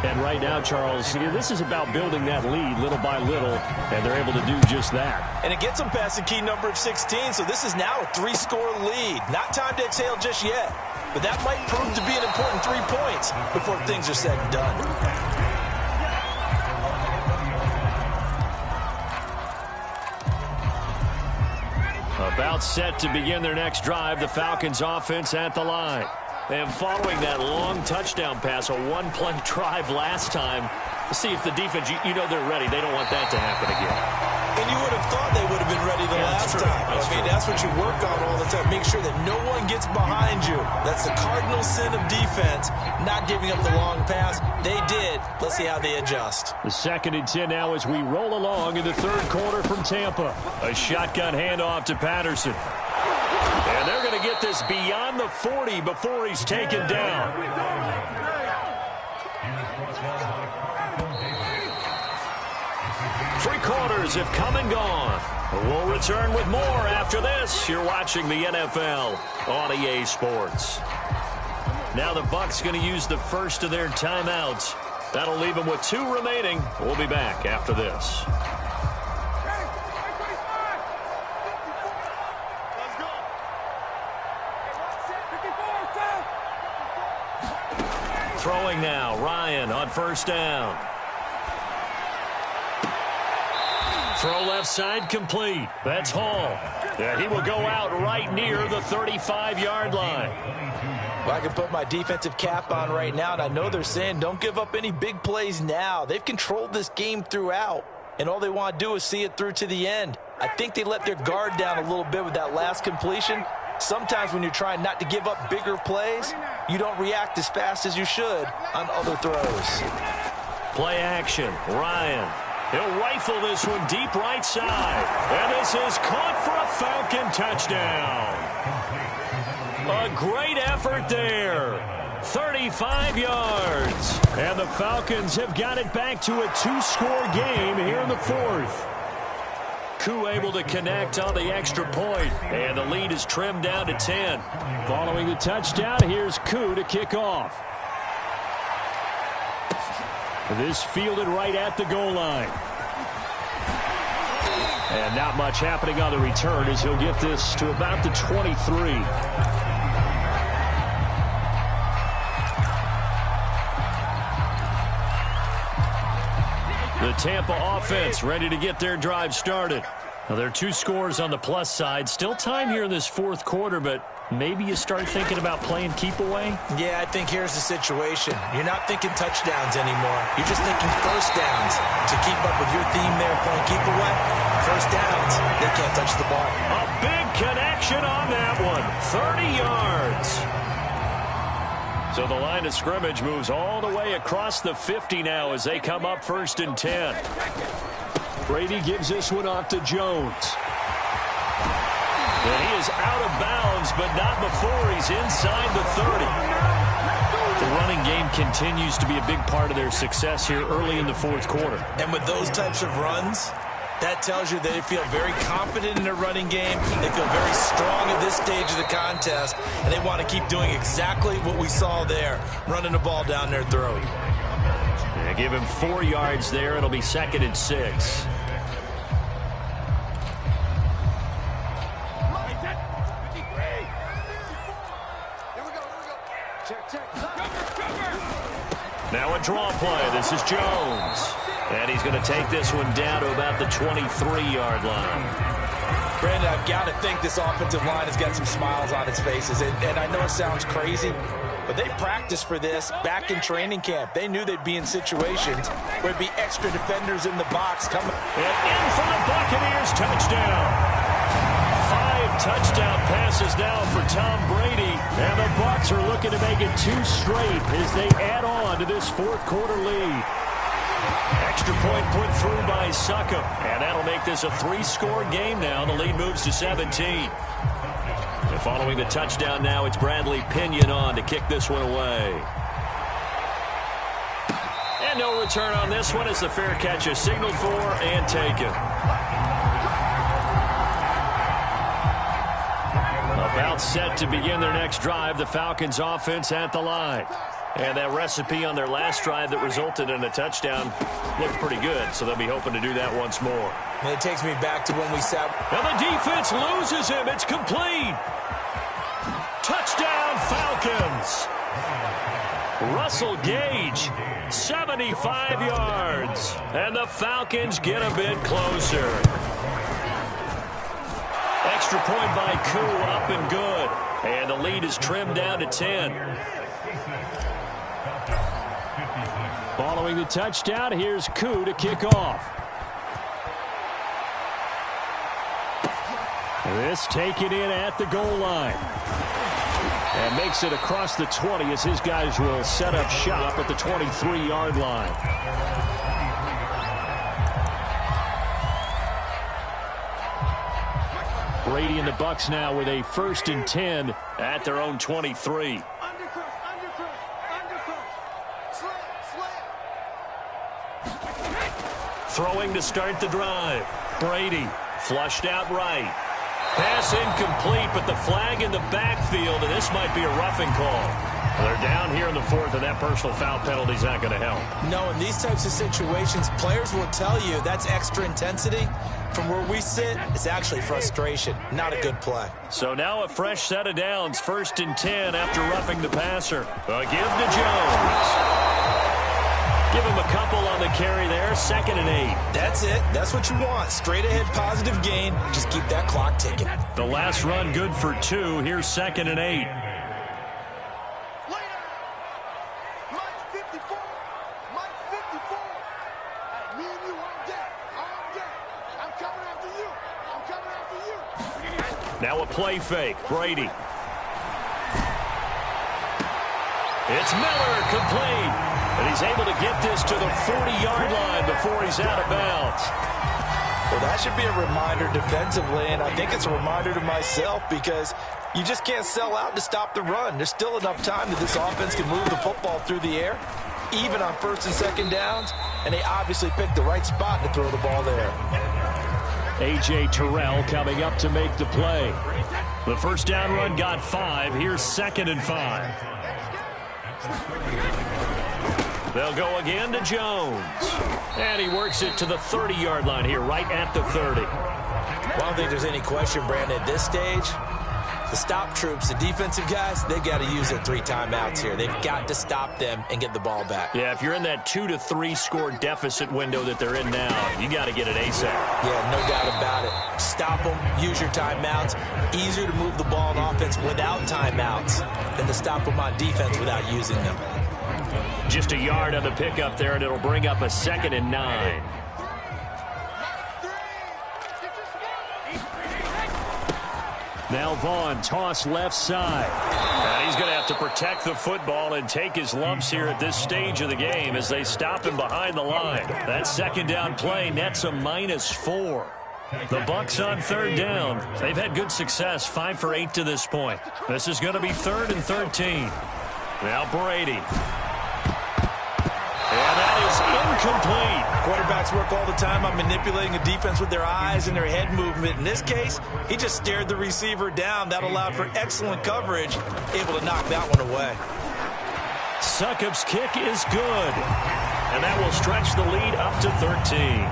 And right now, Charles, this is about building that lead little by little, and they're able to do just that. And it gets them past the key number of 16, so this is now a 3-score lead. Not time to exhale just yet, but that might prove to be an important 3 points before things are said and done. About set to begin their next drive, the Falcons offense at the line. And following that long touchdown pass, a one-play drive last time, see if the defense, you know they're ready. They don't want that to happen again. And you would have thought they would have been ready the last time. That's what you work on all the time. Make sure that no one gets behind you. That's the cardinal sin of defense, not giving up the long pass. They did. Let's see how they adjust. The 2nd and 10 now as we roll along in the 3rd quarter from Tampa. A shotgun handoff to Patterson. And they're going to get this beyond the 40 before he's taken down. 3 quarters have come and gone. We'll return with more after this. You're watching the NFL on EA Sports. Now the Bucs going to use the first of their timeouts. That'll leave them with 2 remaining. We'll be back after this. Throwing now, Ryan on 1st down. Throw left side complete. That's Hall. And he will go out right near the 35-yard line. Well, I can put my defensive cap on right now, and I know they're saying don't give up any big plays now. They've controlled this game throughout, and all they want to do is see it through to the end. I think they let their guard down a little bit with that last completion. Sometimes when you're trying not to give up bigger plays, you don't react as fast as you should on other throws. Play action. Ryan. He'll rifle this one deep right side. And this is caught for a Falcon touchdown. A great effort there. 35 yards. And the Falcons have got it back to a 2-score game here in the 4th. Koo able to connect on the extra point, and the lead is trimmed down to 10. Following the touchdown, here's Koo to kick off. This fielded right at the goal line. And not much happening on the return as he'll get this to about the 23. The Tampa offense ready to get their drive started. Now, there are 2 scores on the plus side. Still time here in this 4th quarter, but maybe you start thinking about playing keep away? Yeah, I think here's the situation. You're not thinking touchdowns anymore. You're just thinking first downs. To keep up with your theme there, playing keep away, first downs, they can't touch the ball. A big connection on that one. 30 yards. So the line of scrimmage moves all the way across the 50 now as they come up 1st and 10. Brady gives this one off to Jones. And he is out of bounds, but not before he's inside the 30. The running game continues to be a big part of their success here early in the 4th quarter. And with those types of runs, that tells you they feel very confident in their running game. They feel very strong at this stage of the contest, and they want to keep doing exactly what we saw there, running the ball down their throat. Yeah, give him 4 yards there. It'll be 2nd and 6. Now a draw play. This is Jones. And he's going to take this one down to about the 23-yard line. Brandon, I've got to think this offensive line has got some smiles on its faces. And I know it sounds crazy, but they practiced for this back in training camp. They knew they'd be in situations where there'd be extra defenders in the box coming. And in for the Buccaneers, touchdown. 5 touchdown passes now for Tom Brady. And the Bucs are looking to make it 2 straight as they add on to this 4th quarter lead. Extra point put through by Succop. And that'll make this a 3-score game now. The lead moves to 17. And following the touchdown now, it's Bradley Pinion on to kick this one away. And no return on this one as the fair catch is signaled for and taken. About set to begin their next drive, the Falcons offense at the line. And that recipe on their last drive that resulted in a touchdown looked pretty good, so they'll be hoping to do that once more. And it takes me back to when we sat. And the defense loses him. It's complete. Touchdown, Falcons. Russell Gage, 75 yards. And the Falcons get a bit closer. Extra point by Koo, up and good. And the lead is trimmed down to 10. Following the touchdown, here's Koo to kick off. This taken in at the goal line. And makes it across the 20 as his guys will set up shop at the 23-yard line. Brady and the Bucs now with a 1st and 10 at their own 23. Throwing to start the drive. Brady flushed out right. Pass incomplete, but the flag in the backfield, and this might be a roughing call. They're down here in the 4th, and that personal foul penalty is not going to help. No, in these types of situations, players will tell you that's extra intensity. From where we sit, it's actually frustration. Not a good play. So now a fresh set of downs, 1st and 10 after roughing the passer. A give to Jones. Give him a couple on the carry there, 2nd and 8. That's it. That's what you want. Straight ahead positive gain. Just keep that clock ticking. The last run good for 2. Here's 2nd and 8. Now a play fake. Brady. It's Miller, complete. And he's able to get this to the 40-yard line before he's out of bounds. Well, that should be a reminder defensively, and I think it's a reminder to myself because you just can't sell out to stop the run. There's still enough time that this offense can move the football through the air, even on 1st and 2nd downs, and they obviously picked the right spot to throw the ball there. A.J. Terrell coming up to make the play. The first down run got 5. Here's 2nd and 5. They'll go again to Jones. And he works it to the 30-yard line here, right at the 30. Well, I don't think there's any question, Brandon, at this stage, the stop troops, the defensive guys, they've got to use their 3 timeouts here. They've got to stop them and get the ball back. Yeah, if you're in that 2 to 3 score deficit window that they're in now, you got to get it ASAP. Yeah, no doubt about it. Stop them, use your timeouts. Easier to move the ball on offense without timeouts than to stop them on defense without using them. Just a yard on the pickup there, and it'll bring up a 2nd and 9. Now Vaughn, toss left side. And he's going to have to protect the football and take his lumps here at this stage of the game as they stop him behind the line. That 2nd down play nets a -4. The Bucs on 3rd down. They've had good success, 5 for 8 to this point. This is going to be 3rd and 13. Now Brady. And that is incomplete. Quarterbacks work all the time on manipulating a defense with their eyes and their head movement. In this case, he just stared the receiver down. That allowed for excellent coverage, able to knock that one away. Succop's kick is good. And that will stretch the lead up to 13.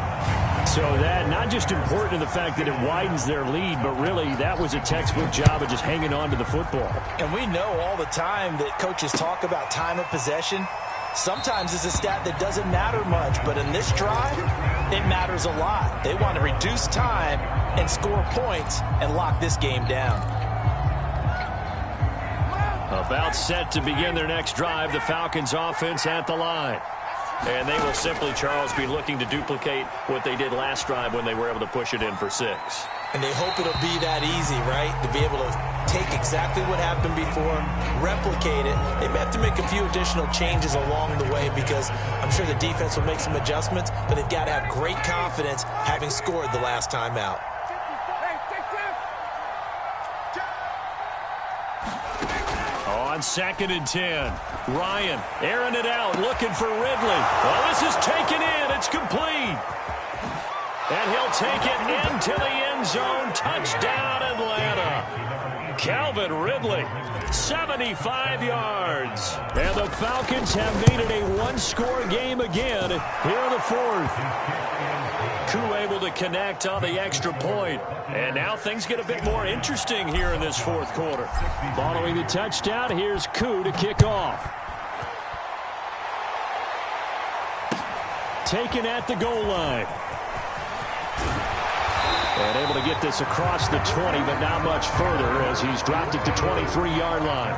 So that, not just important in the fact that it widens their lead, but really that was a textbook job of just hanging on to the football. And we know all the time that coaches talk about time of possession. Sometimes it's a stat that doesn't matter much, but in this drive, it matters a lot. They want to reduce time and score points and lock this game down. About set to begin their next drive, the Falcons offense at the line. And they will simply, Charles, be looking to duplicate what they did last drive when they were able to push it in for 6. And they hope it'll be that easy, right? To be able to take exactly what happened before, replicate it. They may have to make a few additional changes along the way because I'm sure the defense will make some adjustments, but they've got to have great confidence having scored the last time out. On 2nd and 10, Ryan airing it out, looking for Ridley. Well, this is taken in. It's complete. And he'll take it into the end zone. Touchdown, Atlanta. Calvin Ridley, 75 yards. And the Falcons have made it a one-score game again here in the fourth. Koo able to connect on the extra point. And now things get a bit more interesting here in this fourth quarter. Following the touchdown, here's Koo to kick off. Taken at the goal line. And able to get this across the 20, but not much further as he's dropped it to 23-yard line.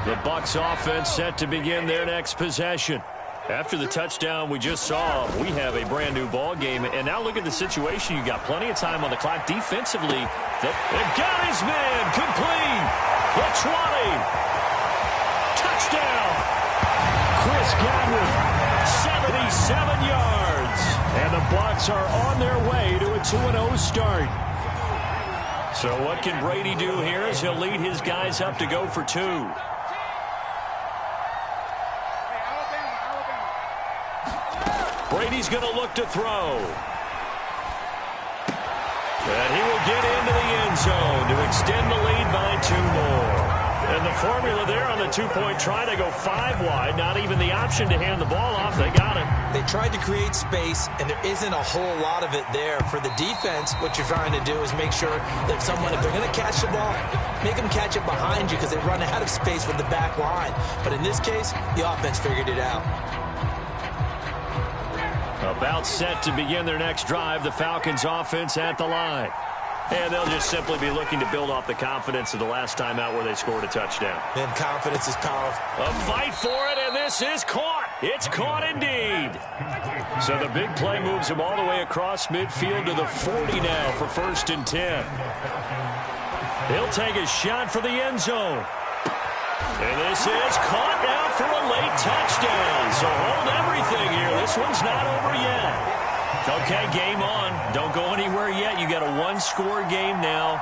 The Bucs offense set to begin their next possession. After the touchdown we just saw, we have a brand new ball game. And now look at the situation. You got plenty of time on the clock defensively. They've got his man complete. The 20. Touchdown. Chris Godwin, 77 yards. And the Bucs are on their way to a 2-0 start. So what can Brady do here as he'll lead his guys up to go for two? Brady's going to look to throw. And he will get into the end zone to extend the lead by 2 more. And the formula there on the two-point try to go 5 wide. Not even the option to hand the ball off. They got it. They tried to create space, and there isn't a whole lot of it there. For the defense, what you're trying to do is make sure that if they're going to catch the ball, make them catch it behind you because they run out of space with the back line. But in this case, the offense figured it out. About set to begin their next drive, the Falcons offense at the line. And they'll just simply be looking to build off the confidence of the last time out where they scored a touchdown. And confidence is powerful. A fight for it, and this is caught. It's caught indeed. So the big play moves him all the way across midfield to the 40 now for 1st and 10. He'll take a shot for the end zone. And this is caught now for a late touchdown. So hold everything here. This one's not over yet. Okay, game on. Don't go anywhere yet. You got a one-score game now.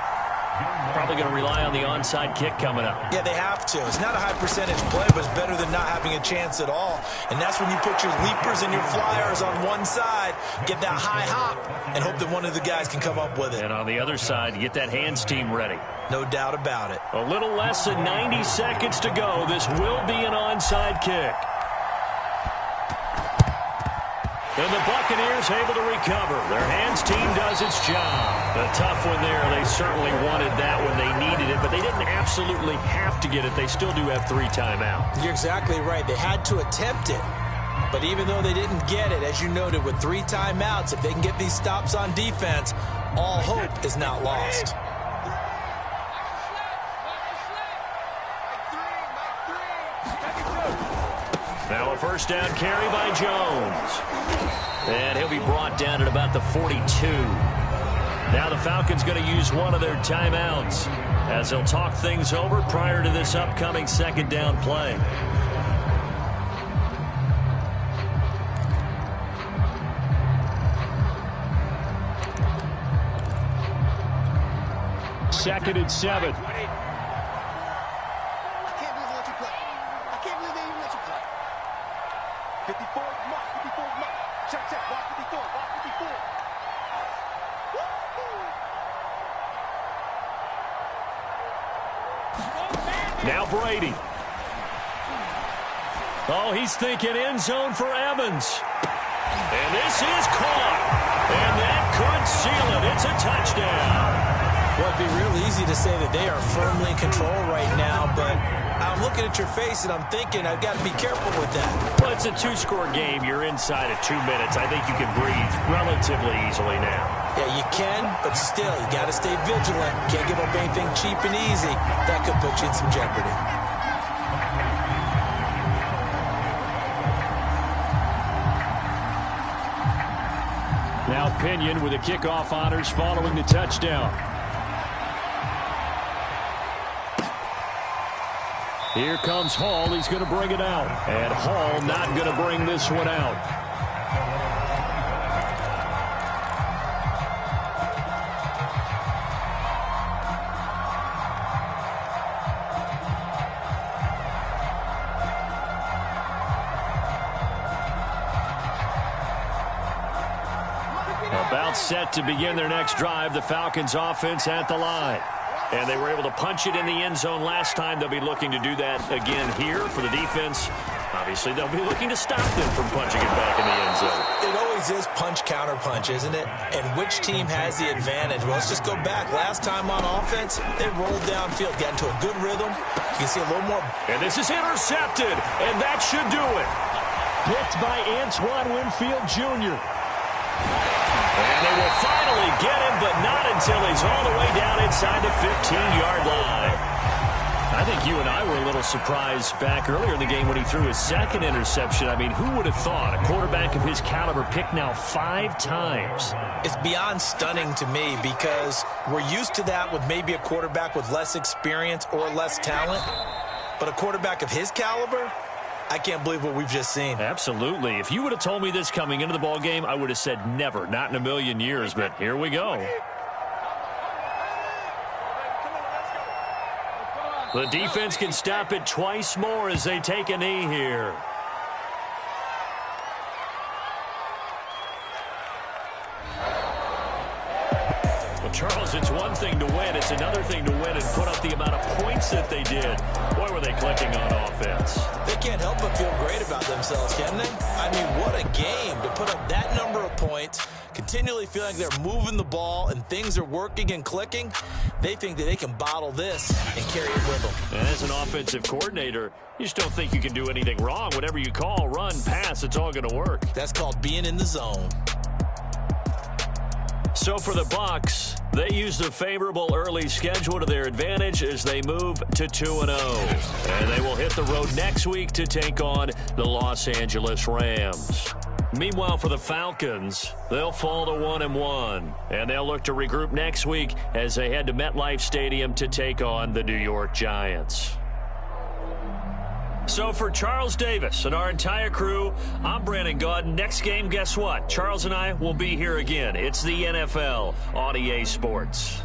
Probably going to rely on the onside kick coming up. Yeah, they have to. It's not a high-percentage play, but it's better than not having a chance at all. And that's when you put your leapers and your flyers on one side, get that high hop, and hope that one of the guys can come up with it. And on the other side, you get that hands team ready. No doubt about it. A little less than 90 seconds to go. This will be an onside kick. And the Buccaneers able to recover. Their hands team does its job. A tough one there. They certainly wanted that when they needed it, but they didn't absolutely have to get it. They still do have 3 timeouts. You're exactly right. They had to attempt it. But even though they didn't get it, as you noted, with 3 timeouts, if they can get these stops on defense, all hope is not lost. Now a first down carry by Jones. And he'll be brought down at about the 42. Now the Falcons going to use one of their timeouts as they'll talk things over prior to this upcoming 2nd down play. Second and 7. Now Brady. Oh, he's thinking end zone for Evans. And this is caught. And that could seal it. It's a touchdown. Well, it'd be real easy to say that they are firmly in control right now, but I'm looking at your face and I'm thinking I've got to be careful with that. Well, it's a 2-score game. You're inside of 2 minutes. I think you can breathe relatively easily now. Yeah, you can, but still, you got to stay vigilant. Can't give up anything cheap and easy. That could put you in some jeopardy. Now Pinion with the kickoff honors following the touchdown. Here comes Hall. He's going to bring it out. And Hall not going to bring this one out. About set to begin their next drive, the Falcons offense at the line. And they were able to punch it in the end zone last time. They'll be looking to do that again here for the defense. Obviously, they'll be looking to stop them from punching it back in the end zone. It always is punch-counter-punch, isn't it? And which team has the advantage? Well, let's just go back. Last time on offense, they rolled downfield, got into a good rhythm. You can see a little more. And this is intercepted, and that should do it. Picked by Antoine Winfield Jr. And they will finally get him, but not until he's all the way down inside the 15-yard line. I think you and I were a little surprised back earlier in the game when he threw his second interception. I mean, who would have thought a quarterback of his caliber picked now 5 times? It's beyond stunning to me because we're used to that with maybe a quarterback with less experience or less talent. But a quarterback of his caliber, I can't believe what we've just seen. Absolutely. If you would have told me this coming into the ball game, I would have said never, not in a million years. But here we go. The defense can stop it twice more as they take a knee here. Well, Charles, it's one thing to win. It's another thing to win and put up the amount of points that they did. Boy, were they clicking on offense. They can't help but feel great about themselves, can they? I mean, what a game to put up that number of points, continually feeling like they're moving the ball and things are working and clicking. They think that they can bottle this and carry it with them. And as an offensive coordinator, you just don't think you can do anything wrong. Whatever you call, run, pass, it's all going to work. That's called being in the zone. So for the Bucs, they use the favorable early schedule to their advantage as they move to 2-0. And they will hit the road next week to take on the Los Angeles Rams. Meanwhile, for the Falcons, they'll fall to 1-1. And they'll look to regroup next week as they head to MetLife Stadium to take on the New York Giants. So for Charles Davis and our entire crew, I'm Brandon Gaudin. Next game, guess what? Charles and I will be here again. It's the NFL on EA Sports.